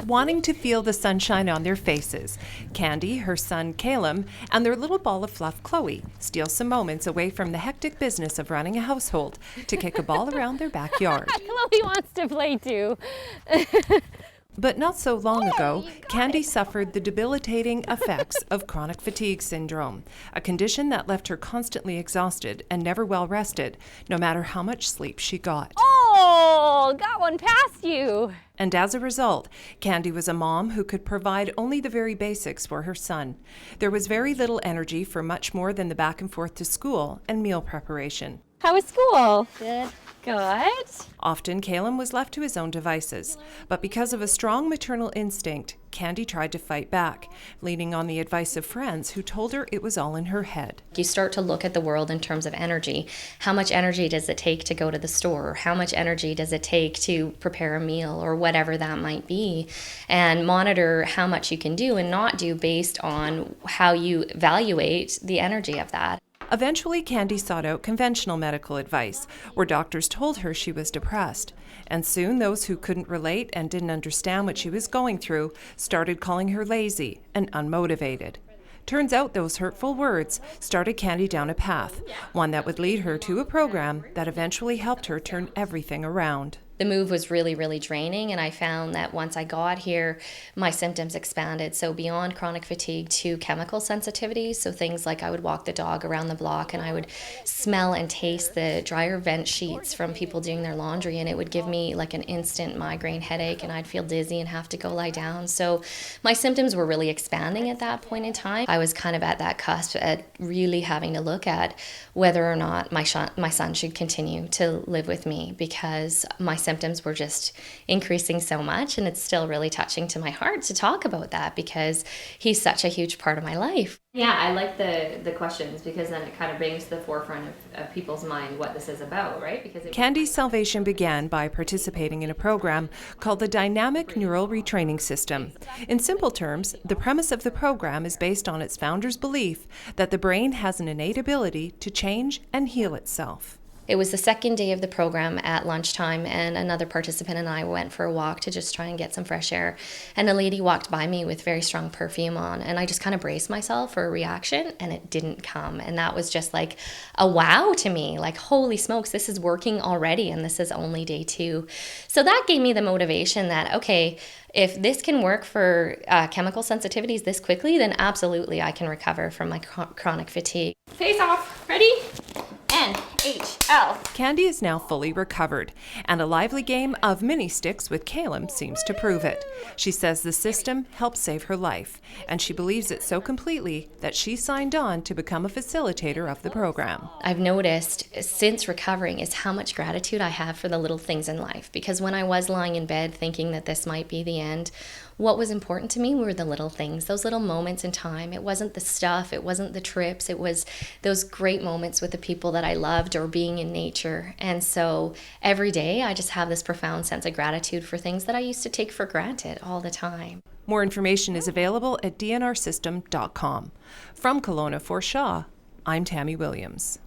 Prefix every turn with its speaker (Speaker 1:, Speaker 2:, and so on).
Speaker 1: Wanting to feel the sunshine on their faces, Candy, her son Caleb, and their little ball of fluff Chloe steal some moments away from the hectic business of running a household to kick a ball around their backyard.
Speaker 2: Chloe wants to play too.
Speaker 1: But not so long ago, Candy suffered the debilitating effects of chronic fatigue syndrome, a condition that left her constantly exhausted and never well rested, no matter how much sleep she got.
Speaker 2: Oh, got one past you.
Speaker 1: And as a result, Candy was a mom who could provide only the very basics for her son. There was very little energy for much more than the back and forth to school and meal preparation.
Speaker 2: How was school? Good. Good.
Speaker 1: Often, Caleb was left to his own devices, but because of a strong maternal instinct, Candy tried to fight back, leaning on the advice of friends who told her it was all in her head.
Speaker 3: You start to look at the world in terms of energy. How much energy does it take to go to the store? How much energy does it take to prepare a meal or whatever that might be? And monitor how much you can do and not do based on how you evaluate the energy of that.
Speaker 1: Eventually, Candy sought out conventional medical advice, where doctors told her she was depressed. And soon, those who couldn't relate and didn't understand what she was going through started calling her lazy and unmotivated. Turns out those hurtful words started Candy down a path, one that would lead her to a program that eventually helped her turn everything around.
Speaker 3: The move was really, really draining, and I found that once I got here, my symptoms expanded. So beyond chronic fatigue to chemical sensitivities, so things like I would walk the dog around the block and I would smell and taste the dryer vent sheets from people doing their laundry, and it would give me like an instant migraine headache, and I'd feel dizzy and have to go lie down. So my symptoms were really expanding at that point in time. I was kind of at that cusp at really having to look at whether or not my son should continue to live with me, because my symptoms were just increasing so much, and it's still really touching to my heart to talk about that because he's such a huge part of my life. Yeah, I like the questions because then it kind of brings to the forefront of people's mind what this is about, right? Because
Speaker 1: Candy's salvation began by participating in a program called the Dynamic Neural Retraining System. In simple terms, the premise of the program is based on its founder's belief that the brain has an innate ability to change and heal itself.
Speaker 3: It was the second day of the program at lunchtime, and another participant and I went for a walk to just try and get some fresh air. And a lady walked by me with very strong perfume on, and I just kind of braced myself for a reaction, and it didn't come. And that was just like a wow to me, like, holy smokes, this is working already, and this is only day 2. So that gave me the motivation that, okay, if this can work for chemical sensitivities this quickly, then absolutely I can recover from my chronic fatigue. Face off, ready? NHL.
Speaker 1: Candy is now fully recovered, and a lively game of mini sticks with Caleb seems to prove it. She says the system helped save her life, and she believes it so completely that she signed on to become a facilitator of the program.
Speaker 3: I've noticed since recovering is how much gratitude I have for the little things in life, because when I was lying in bed thinking that this might be the end, what was important to me were the little things, those little moments in time. It wasn't the stuff, it wasn't the trips, it was those great moments with the people that I loved or being in nature. And so every day I just have this profound sense of gratitude for things that I used to take for granted all the time.
Speaker 1: More information is available at dnrsystem.com. From Kelowna for Shaw, I'm Tammy Williams.